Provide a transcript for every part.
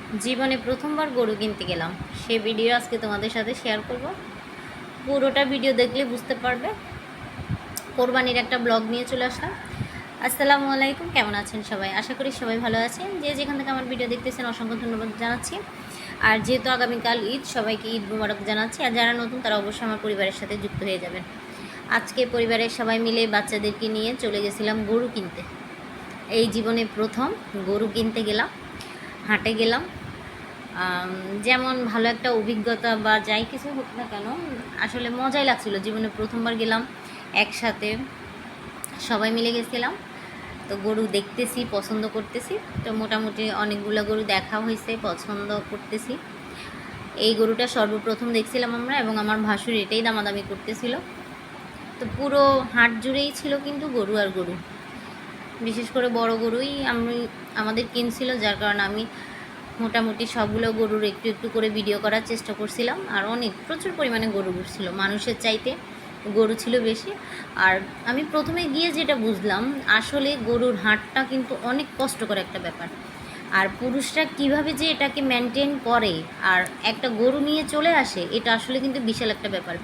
জীবনে প্রথমবার গরু কিনতে গেলাম, সে ভিডিও আজকে তোমাদের সাথে শেয়ার করব। পুরোটা ভিডিও দেখলে বুঝতে পারবে। কোরবানির একটা ব্লগ নিয়ে চলে আসলাম। আসসালামু আলাইকুম, কেমন আছেন সবাই? আশা করি সবাই ভালো আছেন। যে যেখান থেকে আমার ভিডিও দেখতেছেন অসংখ্য ধন্যবাদ জানাচ্ছি। আর যেহেতু আগামীকাল ঈদ, সবাইকে ঈদ মুবারক জানাচ্ছি। আর যারা নতুন তারা অবশ্যই আমার পরিবারের সাথে যুক্ত হয়ে যাবেন। আজকে পরিবারের সবাই মিলে বাচ্চাদেরকে নিয়ে চলে গেছিলাম গরু কিনতে। এই জীবনে প্রথম গরু কিনতে গেলাম, হাটে গেলাম। যেমন ভালো একটা অভিজ্ঞতা বা যাই কিছু হোক না কেন, আসলে মজাই লাগছিল। জীবনে প্রথমবার গেলাম, একসাথে সবাই মিলে গেছিলাম। তো গরু দেখতেছি, পছন্দ করতেছি। তো মোটামুটি অনেকগুলো গরু দেখা হয়েছে, পছন্দ করতেছি। এই গরুটা সর্বপ্রথম দেখছিলাম আমরা, এবং আমার ভাসুর এটাই দামাদামি করতেছিল। তো পুরো হাট জুড়েই ছিল কিন্তু গরু আর গরু। বিশেষ করে বড় গরুই আমাদের কিনছিল, যার কারণে আমি মোটামুটি সবগুলো গরুর একটু একটু করে ভিডিও করার চেষ্টা করছিলাম। আর প্রচুর পরিমাণে গরু ছিল, মানুষের চাইতে গরু ছিল বেশি। আর আমি প্রথমে গিয়ে যেটা বুঝলাম, আসলে গরুর হাটটা কিন্তু অনেক কষ্টকর একটা ব্যাপার। আর পুরুষরা কিভাবে যে এটাকে মেনটেন করে আর একটা গরু নিয়ে চলে আসে, এটা আসলে কিন্তু বিশাল একটা ব্যাপার।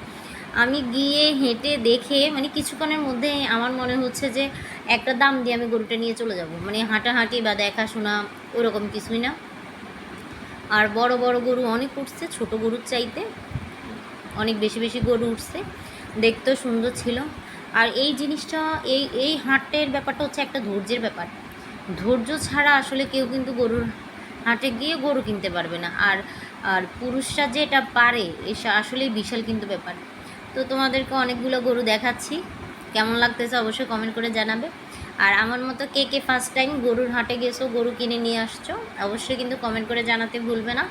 আমি গিয়ে হেঁটে দেখে মানে কিছুক্ষণের মধ্যে আমার মনে হচ্ছে যে একটা দাম দিয়ে আমি গরুটা নিয়ে চলে যাব। মানে হাঁটাহাঁটি বা দেখাশোনা ওরকম কিছুই না। আর বড় বড় গরু অনেক উঠছে, ছোট গরুর চাইতে অনেক বেশি বেশি গরু উঠছে, দেখতেও সুন্দর ছিল। আর এই জিনিসটা, এই হাটের ব্যাপারটা হচ্ছে একটা ধৈর্যের ব্যাপার। ধৈর্য ছাড়া আসলে কেউ কিন্তু গরুর হাটে গিয়ে গরু কিনতে পারবে না। আর আর পুরুষরা যে এটা পারে, এটা আসলেই বিশাল কিন্তু ব্যাপার। তো তোমাদেরকে অনেকগুলো গরু দেখাচ্ছি, কেমন লাগতেছে অবশ্যই কমেন্ট করে জানাবে। আর আমার মতো কে কে ফার্স্ট টাইম গরুর হাটে গেছো, গরু কিনে নিয়ে আসছো, অবশ্যই কিন্তু কমেন্ট করে জানাতে ভুলবে না।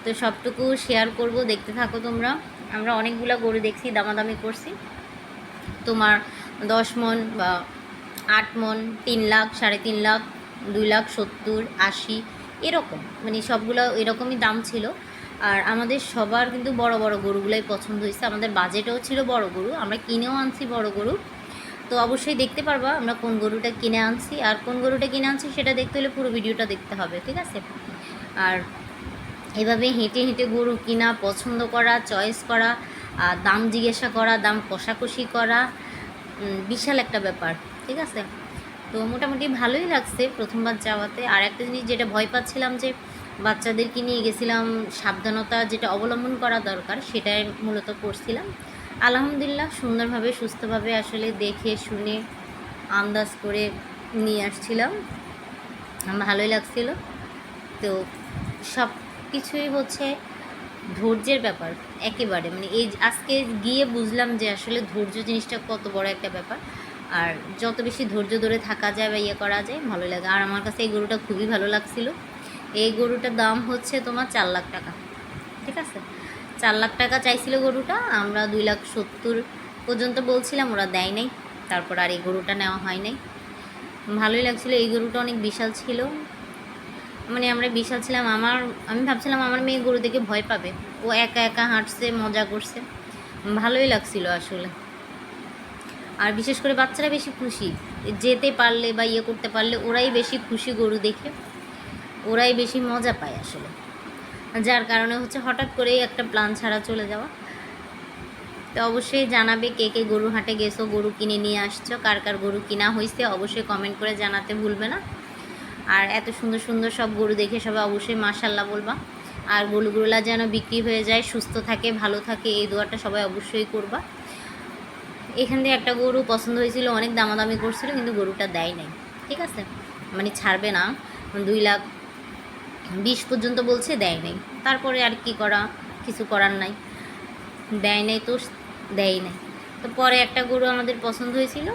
তো সবটুকু শেয়ার করব, দেখতে থাকো তোমরা। আমরা অনেকগুলো গরু দেখছি, দামাদামি করছি। তোমার 10 মণ বা 8 মণ, 3 লাখ, 3.5 লাখ, 2,70,000, 80, এরকম মানে সবগুলো এরকমই দাম ছিল। আর আমাদের সবার কিন্তু বড় বড় গরুগুলোই পছন্দ হয়েছে। আমাদের বাজেটও ছিল বড় গরু, আমরা কিনেও আনছি বড় গরু। তো অবশ্যই দেখতে পারবা আমরা কোন গরুটা কিনে আনছি। আর কোন গরুটা কিনে আনছি সেটা দেখতে হলে পুরো ভিডিওটা দেখতে হবে, ঠিক আছে? আর এভাবে হেঁটে হেঁটে গরু কিনা, পছন্দ করা, চয়েস করা, দাম জিজ্ঞাসা করা, দাম কষাকষি করা, বিশাল একটা ব্যাপার, ঠিক আছে? তো মোটামুটি ভালোই লাগছে প্রথমবার যাওয়াতে। আর একটা জিনিস যেটা ভয় পাচ্ছিলাম, যে বাচ্চাদেরকে নিয়ে গেছিলাম, সাবধানতা যেটা অবলম্বন করা দরকার সেটাই মূলত করছিলাম। আলহামদুলিল্লাহ সুন্দরভাবে সুস্থভাবে আসলে দেখে শুনে আন্দাজ করে নিয়ে আসছিলাম, ভালোই লাগছিল। তো সব কিছুই হচ্ছে ধৈর্যের ব্যাপার একেবারে। মানে এই আজকে গিয়ে বুঝলাম যে আসলে ধৈর্য জিনিসটা কত বড় একটা ব্যাপার। আর যত বেশি ধৈর্য ধরে থাকা যায় বা ইয়ে করা যায়, ভালো লাগে। আর আমার কাছে এই গরুটা খুবই ভালো লাগছিল। এই গরুটার দাম হচ্ছে তোমার 4 লাখ টাকা, ঠিক আছে? 4 লাখ টাকা চাইছিল গরুটা, আমরা 2,70,000 পর্যন্ত বলছিলাম, ওরা দেয় নাই। তারপর আর এই গরুটা নেওয়া হয় নাই। ভালোই লাগছিলো। এই গরুটা অনেক বিশাল ছিল, মানে আমরা বিশাল ছিলাম। আমি ভাবছিলাম আমার মেয়ে গরু দেখে ভয় পাবে, ও একা একা হাঁটছে, মজা করছে, ভালোই লাগছিল আসলে। আর বিশেষ করে বাচ্চারা বেশি খুশি, যেতে পারলে বা ইয়ে করতে পারলে ওরাই বেশি খুশি গরু দেখে, ওরাই বেশি মজা পায় আসলে। যার কারণে হচ্ছে হঠাৎ করেই একটা প্ল্যান ছাড়া চলে যাওয়া। তো অবশ্যই জানাবে কে কে গরু হাটে গেছো, গরু কিনে নিয়ে আসছো, কার কার গরু কিনা হয়েছে অবশ্যই কমেন্ট করে জানাতে ভুলবে না। আর এত সুন্দর সুন্দর সব গরু দেখে সবাই অবশ্যই মাশাল্লাহ বলবা। আর গরুগুলা যেন বিক্রি হয়ে যায়, সুস্থ থাকে, ভালো থাকে, এই দোয়াটা সবাই অবশ্যই করবা। এখান থেকে একটা গরু পছন্দ হয়েছিল, অনেক দামাদামি করছিল, কিন্তু গরুটা দেয় নাই, ঠিক আছে? মানে ছাড়বে না, 2,20,000 পর্যন্ত বলছে, দেয় নাই। তারপরে আর কি করা, কিছু করার নাই, দেয় নাই তো দেয় নাই। তো পরে একটা গরু আমাদের পছন্দ হয়েছিল।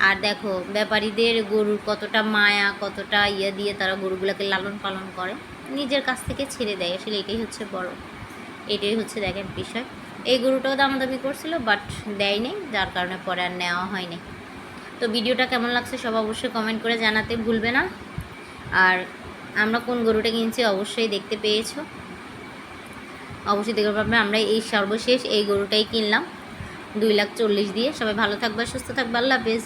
আর দেখো ব্যাপারীদের গরুর কতটা মায়া, কতটা ইয়ে দিয়ে তারা গরুগুলোকে লালন পালন করে, নিজের কাছ থেকে ছেড়ে দেয়। আসলে এটাই হচ্ছে বড়, এটাই হচ্ছে দেখেন বিষয়। এই গরুটাও দামাদামি করছিল, বাট দেয় নেই, যার কারণে পরে আর নেওয়া হয়নি। তো ভিডিওটা কেমন লাগছে সব অবশ্যই কমেন্ট করে জানাতে ভুলবে না। আর আমরা কোন গরুটা কিনছি অবশ্যই দেখতে পেয়েছো, অবশ্যই দেখতে পারবে। আমরা এই সর্বশেষ এই গরুটাই কিনলাম 2,40,000 দিয়ে। সবাই ভালো থাকবে, সুস্থ থাকবে, আল্লাহ হাফেজ।